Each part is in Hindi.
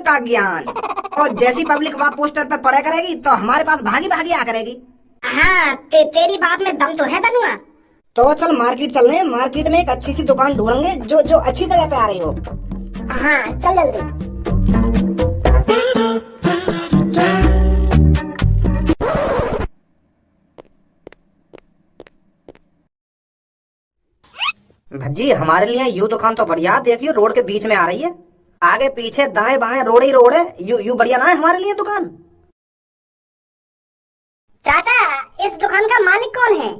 का ज्ञान। और जैसी पब्लिक वहाँ पोस्टर पे पढ़ा करेगी तो हमारे पास भागी भागी आ करेगी। हाँ, तेरी बात में दम तो है तनुआ। तो चल मार्केट चल रहे हैं, मार्केट में एक अच्छी सी दुकान ढूंढेंगे जो जो अच्छी जगह पे आ रही हो। हाँ चल जल्दी। भज्जी हमारे लिए यू दुकान तो बढ़िया, देखियो रोड के बीच में आ रही है, आगे पीछे दाएं बाएं रोड ही रोड है, यू बढ़िया ना है हमारे लिए दुकान। चाचा, इस दुकान का मालिक कौन है?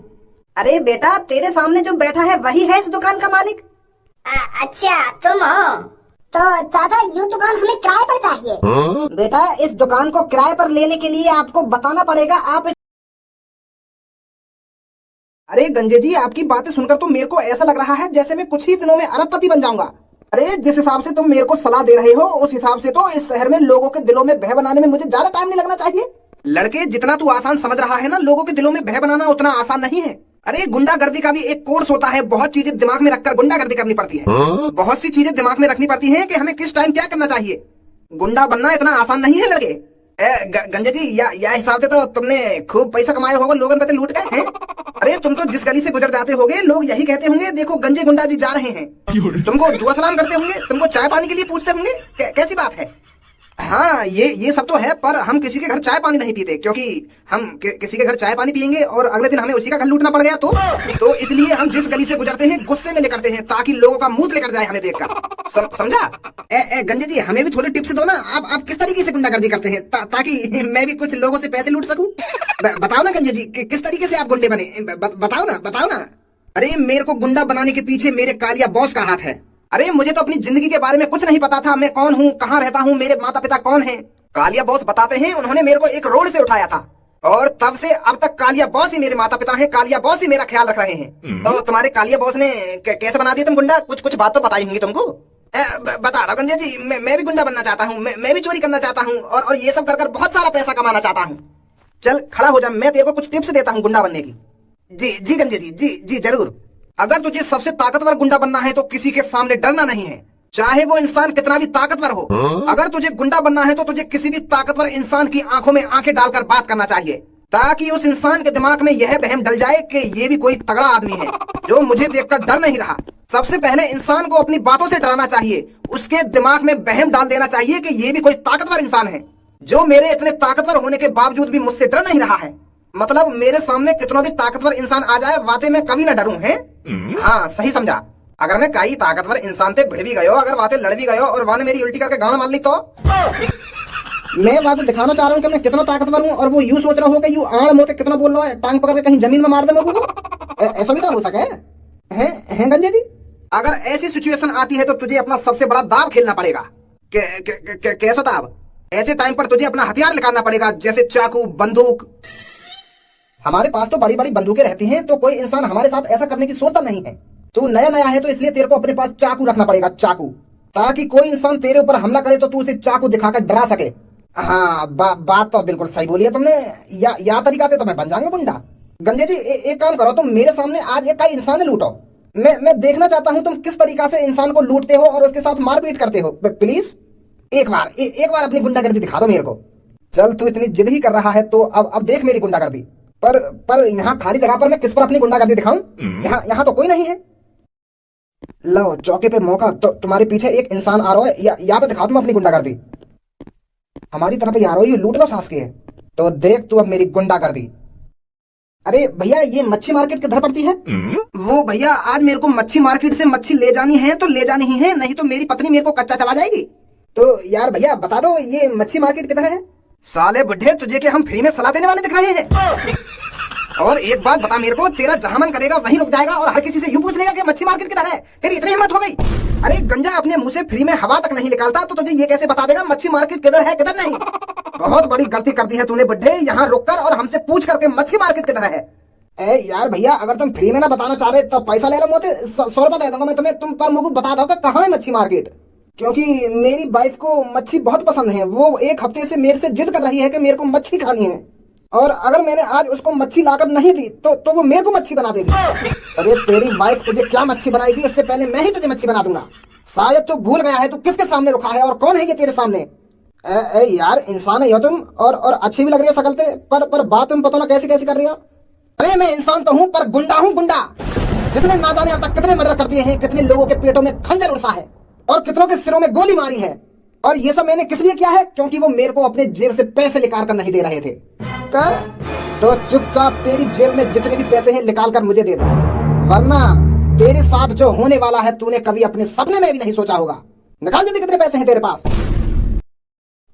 अरे बेटा तेरे सामने जो बैठा है वही है इस दुकान का मालिक। अच्छा तुम हो? तो चाचा यू दुकान हमें किराए पर चाहिए। बेटा इस दुकान को किराए पर लेने के लिए आपको बताना पड़ेगा आप। अरे गंजे जी, आपकी बातें सुनकर तो मेरे को ऐसा लग रहा है जैसे मैं कुछ ही दिनों में अरबपति बन जाऊंगा। अरे जिस हिसाब से तुम मेरे को सलाह दे रहे हो उस हिसाब से तो इस शहर में लोगों के दिलों में भय बनाने में मुझे ज्यादा टाइम नहीं लगना चाहिए। लड़के, जितना तू आसान समझ रहा है ना, लोगों के दिलों में भय बनाना उतना आसान नहीं है। अरे गुंडागर्दी का भी एक कोर्स होता है, बहुत चीजें दिमाग में रखकर गुंडागर्दी करनी पड़ती है। बहुत सी चीजें दिमाग में रखनी पड़ती है कि हमें किस टाइम क्या करना चाहिए। गुंडा बनना इतना आसान नहीं है लड़के। गंजे जी, या हिसाब से तो तुमने खूब पैसा कमाए होगा, लोगों पे लूट गए हैं। अरे तुम तो जिस गली से गुजर जाते होगे लोग यही कहते होंगे, देखो गंजे गुंडा जी जा रहे हैं। तुमको दुआ सलाम करते होंगे, तुमको चाय पानी के लिए पूछते होंगे। कैसी बात है? हाँ ये सब तो है, पर हम किसी के घर चाय पानी नहीं पीते, क्योंकि हम किसी के घर चाय पानी पियेंगे और अगले दिन हमें उसी का घर लूटना पड़ गया तो इसलिए हम जिस गली से गुजरते हैं गुस्से में लेकर हैं, ताकि लोगों का मुंह लेकर जाए हमें देखकर। समझा? गंजे जी, हमें भी थोड़ी टिप्स दो ना। आप किस तरीके से गुंडागर्दी करते हैं ताकि मैं भी कुछ लोगों से पैसे लूट सकूं। बताओ ना गंजे जी, किस तरीके से आप गुंडे बने, बताओ ना। अरे मेरे को गुंडा बनाने के पीछे मेरे कालिया बॉस का हाथ है। अरे मुझे तो अपनी जिंदगी के बारे में कुछ नहीं पता था, मैं कौन हूँ, कहाँ रहता हूँ, मेरे माता पिता कौन हैं। कालिया बॉस बताते हैं, उन्होंने मेरे को एक रोड से उठाया था और तब से अब तक कालिया बॉस ही मेरे माता पिता हैं, कालिया बॉस ही मेरा ख्याल रख रहे हैं। तो तुम्हारे कालिया बॉस ने कैसे बना दिया तुम गुंडा? कुछ बात तो बताई होंगी तुमको। बता रहा गंजे जी, मैं भी गुंडा बनना चाहता हूँ, मैं भी चोरी करना चाहता हूँ और ये सब कर बहुत सारा पैसा कमाना चाहता हूँ। चल खड़ा हो जा, मैं तेरे को कुछ टिप्स देता हूँ गुंडा बनने की। जी गंजे जी, जी जरूर। अगर तुझे सबसे ताकतवर गुंडा बनना है तो किसी के सामने डरना नहीं है, चाहे वो इंसान कितना भी ताकतवर हो। अगर तुझे गुंडा बनना है तो तुझे किसी भी ताकतवर इंसान की आंखों में आंखें डालकर बात करना चाहिए, ताकि उस इंसान के दिमाग में यह वहम डल जाए कि ये भी कोई तगड़ा आदमी है जो मुझे देखकर डर नहीं रहा। सबसे पहले इंसान को अपनी बातों से डराना चाहिए, उसके दिमाग में वहम डाल देना चाहिए कि ये भी कोई ताकतवर इंसान है जो मेरे इतने ताकतवर होने के बावजूद भी मुझसे डर नहीं रहा है। मतलब मेरे सामने कितना भी ताकतवर इंसान आ जाए वाते में कभी न डरूं है। हाँ सही समझा। अगर मैं कई ताकतवर इंसान से भिड़ भी गयो, अगर वाते लड़ भी गयो और वाने मेरी उल्टी करके गाना मार ली तो मैं वहां को दिखाना चाह रहा हूँ कि मैं कितना ताकतवर हूँ और वो यूं सोच रहा होगा, यूं आड़ मोते कितना बोल रहा है, टांग पकड़ के कहीं जमीन में मार दे मेरे को। ऐसा भी तो हो सके है गंजे जी। अगर ऐसी सिचुएशन आती है तो तुझे अपना सबसे बड़ा दाव खेलना पड़ेगा। कैसा दाव? ऐसे टाइम पर तुझे अपना हथियार निकालना पड़ेगा, जैसे चाकू, बंदूक। हमारे पास तो बड़ी बड़ी बंदूकें रहती हैं, तो कोई इंसान हमारे साथ ऐसा करने की सोचता नहीं है। तू नया है तो इसलिए तेरे को अपने पास चाकू रखना पड़ेगा, चाकू, ताकि कोई इंसान तेरे ऊपर हमला करे तो तू उसे चाकू दिखाकर डरा सके। हाँ बात तो बिल्कुल सही बोली है तुमने। या तरीका से तो मैं बन जाऊंगा गुंडा। गंजे जी एक काम करो, तुम मेरे सामने आज एक इंसान लूटो। मैं देखना चाहता हूँ तुम किस तरीका से इंसान को लूटते हो और उसके साथ मारपीट करते हो। प्लीज एक बार अपनी गुंडागर्दी दिखा दो मेरे को। चल तू इतनी जिद ही कर रहा है तो अब देख मेरी गुंडागर्दी। पर यहाँ खाली जगह पर मैं किस पर अपनी गुंडागर्दी दिखाऊं? यहाँ तो कोई नहीं है। लो चौके पे मौका, तो तुम्हारे पीछे एक इंसान आ रहा है, यहाँ पे दिखा तुम अपनी गुंडागर्दी। हमारी तरफ आ रही है, लूट लो सास के। तो देख तू अब मेरी गुंडागर्दी। अरे भैया ये मच्छी मार्केट किधर पड़ती है? वो भैया आज मेरे को मच्छी मार्केट से मच्छी ले जानी है तो ले जानी ही है, नहीं तो मेरी पत्नी मेरे को कच्चा चबा जाएगी। तो यार भैया बता दो ये मच्छी मार्केट किधर है? साले बुढ़े, तुझे कि हम फ्री में सलाह देने वाले दिख रहे हैं? और एक बात बता मेरे को, तेरा जहां मन करेगा वहीं रुक जाएगा और हर किसी से यूं पूछ लेगा कि मच्छी मार्केट किधर है? तेरी इतनी हिम्मत हो गई? अरे गंजा अपने मुंह से फ्री में हवा तक नहीं निकालता तो तुझे ये कैसे बता देगा मच्छी मार्केट किधर है किधर नहीं? बहुत बड़ी गलती कर दी है तूने बुढ़े, यहाँ रुक कर और हमसे पूछ करके मच्छी मार्केट किधर है। यार भैया अगर तुम फ्री में ना बताना चाह रहे तो पैसा ले लो, मोते 100 रुपए दे दूंगा मैं तुम्हें, तुम पर मुझको बता दो कहाँ है मच्छी मार्केट। क्योंकि मेरी वाइफ को मच्छी बहुत पसंद है, वो एक हफ्ते से मेरे से जिद कर रही है कि मेरे को मच्छी खानी है, और अगर मैंने आज उसको मच्छी लाकर नहीं दी तो वो मेरे को मच्छी बना देगी। अरे तेरी वाइफ तुझे क्या मच्छी बनाएगी, इससे पहले मैं ही तुझे मच्छी बना दूंगा। शायद तू भूल गया है तू किसके सामने रुका है और कौन है ये तेरे सामने। यार इंसान ही हो तुम, और अच्छी भी लग रही है शक्ल से, पर बात तुम पता ना कैसी कैसी कर रही हो। अरे मैं इंसान तो हूँ, पर गुंडा हूँ, गुंडा, जिसने ना जाने अब तक कितने मर्डर कर दिए हैं, कितने लोगों के पेटों में खंजर उड़सा है और कितनों के सिरों में गोली मारी है। और ये सब मैंने किस लिए किया है? क्योंकि वो मेरे को अपने जेब से पैसे निकाल कर नहीं दे रहे थे। तो चुपचाप तेरी जेब में जितने भी पैसे हैं निकाल कर मुझे दे दो, वरना तेरे साथ जो होने वाला है तूने कभी अपने सपने में भी नहीं सोचा होगा। निकाल जल्दी, कितने पैसे हैं तेरे पास?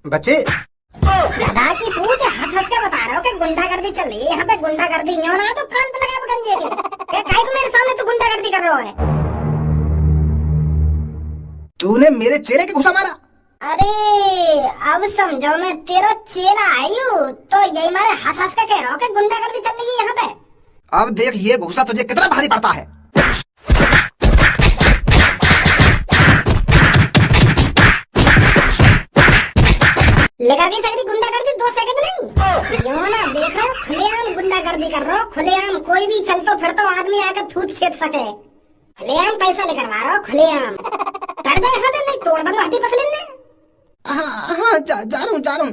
बच्चे दादा की पूछ हंस हंस के बता रहे हो कि गुंडागर्दी चल रही है यहाँ पे, गुंडागर्दी नहीं होना तो कान पे लगा गंजे के काहे को मेरे सामने तू गुंडागर्दी कर रहा है? तूने मेरे चेहरे की घुसा मारा। अरे अब समझो मैं तेरा चेला आई हूँ, तो यही मारे हंस हंस के कह रहा हूँ कि गुंडागर्दी चल रही है यहाँ पे। अब देख ये घुसा तुझे कितना भारी पड़ता है। लगा दी सकती गुंडागर्दी 2 सेकंड नहीं। क्यों ना देख रहे हो, खुलेआम गुंडागर्दी कर रहे हो, खुलेआम कोई भी चलतो फिरतो आदमी आकर थूत सेक सके, खुलेआम पैसा लेकर आ रहा हो, खुलेआम। चढ़ जाए यहाँ से, नहीं तोड़ दूंगा हड्डी पसली ने। हाँ जा रहा हूँ।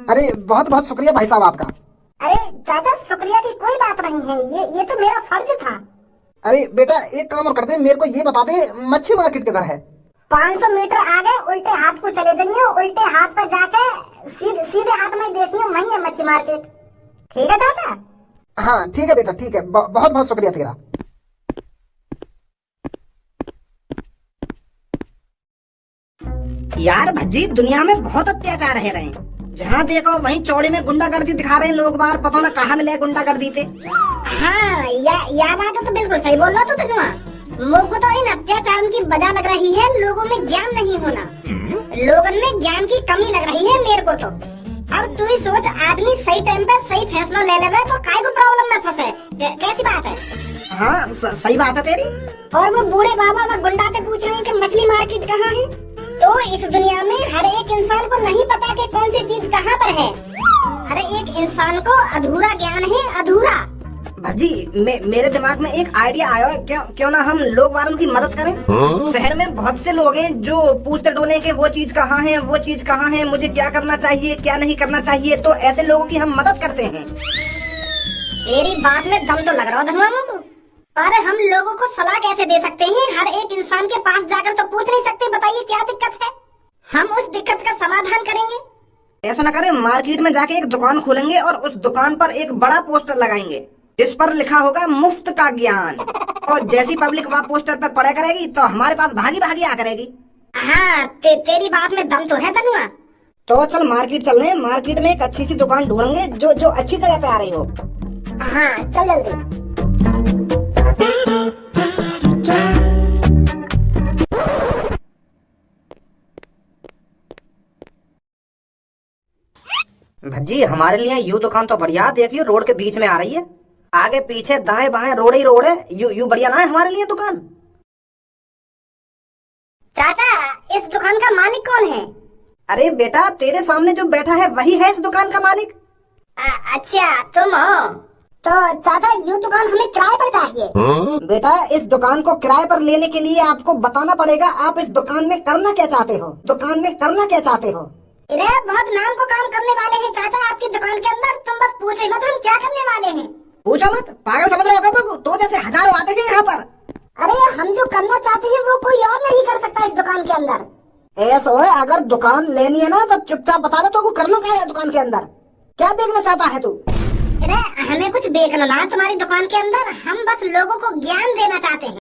अरे बहुत बहुत शुक्रिया भाई साहब आपका। अरे चाचा शुक्रिया की कोई बात नहीं है, ये तो मेरा फर्ज था। अरे बेटा एक काम और करते हैं, मेरे को ये बता दे मच्छी मार्केट किधर है? 500 मीटर आगे उल्टे हाथ को चले जाइए, उल्टे हाथ पर जाके सीधे हाथ में देखिए, वहीं है मच्छी मार्केट। ठीक है चाचा? हाँ ठीक है बेटा, ठीक है, बहुत बहुत शुक्रिया तेरा। यार भज्जी, दुनिया में बहुत अत्याचार है रहे हैं, जहाँ देखो वहीं चौड़े में गुंडागर्दी दिखा रहे हैं लोग बाहर, पता ना कहाँ मिले गुंडागर्दी थे। हाँ या बात है तो बिल्कुल सही बोल रहा तू तनुआ। मुझको तो इन अत्याचारों की वजह लग रही है लोगों में ज्ञान नहीं होना, लोगों में ज्ञान की कमी लग रही है मेरे को तो। अब तू ही सोच, आदमी सही टाइम पे सही फैसला ले लेवे तो काय को प्रॉब्लम में फंसे, कैसी बात है? हाँ सही बात है तेरी। और वो बूढ़े बाबा व गुंडा से पूछ रहे हैं कि मछली मार्केट कहाँ है। तो इस दुनिया में हर एक इंसान को नहीं पता कि कौन सी चीज कहाँ पर है। हर एक इंसान को अधूरा ज्ञान है, अधूरा। भज्जी मेरे दिमाग में एक आइडिया आया है, क्यों ना हम लोग वालों की मदद करें। शहर में बहुत से लोग हैं जो पूछते डोले के वो चीज कहाँ है, वो चीज कहाँ है, मुझे क्या करना चाहिए क्या नहीं करना चाहिए, तो ऐसे लोगों की हम मदद करते हैं। तेरी बात में दम तो लग रहा है धनुआ को, पर हम लोगों को सलाह कैसे दे सकते हैं? हर एक इंसान के पास जाकर तो पूछ नहीं सकते, बताइए क्या दिक्कत है, हम उस दिक्कत का समाधान करेंगे। ऐसा ना करें, मार्केट में जाके एक दुकान खोलेंगे और उस दुकान पर एक बड़ा पोस्टर लगाएंगे जिस पर लिखा होगा मुफ्त का ज्ञान, और जैसी पब्लिक वहाँ पोस्टर पर पढ़ा करेगी तो हमारे पास भागी भागी आ करेगी। हाँ तेरी बात में दम तो है धनुआ। तो चल मार्केट चल रहे हैं, मार्केट में एक अच्छी सी दुकान ढूंढेंगे जो अच्छी जगह पे आ रही हो। हाँ चल जल्दी। भज्जी हमारे लिए यू दुकान तो बढ़िया, देखियो रोड के बीच में आ रही है, आगे पीछे दाएं बाएं रोड ही रोड है, यू बढ़िया ना है हमारे लिए दुकान। चाचा इस दुकान का मालिक कौन है? अरे बेटा तेरे सामने जो बैठा है वही है इस दुकान का मालिक। अच्छा तुम हो? तो चाचा यू दुकान हमें किराए पर चाहिए। बेटा इस दुकान को किराए पर लेने के लिए आपको बताना पड़ेगा आप इस दुकान में करना क्या चाहते हो, दुकान में करना क्या चाहते हो। अरे बहुत नाम को काम करने वाले हैं चाचा आपकी दुकान के अंदर, तुम बस पूछो मत हम क्या करने वाले हैं। पूछो मत, पागल समझ रहे हो तो जैसे हजारों आते हैं यहाँ पर। अरे हम जो करना चाहते हैं वो कोई और नहीं कर सकता इस दुकान के अंदर। ऐसा है, अगर दुकान लेनी है ना तो चुपचाप बता दो, तो करना क्या है दुकान के अंदर, क्या देखना चाहता है तू? अरे हमें कुछ बेचना ना तुम्हारी दुकान के अंदर, हम बस लोगों को ज्ञान देना चाहते हैं।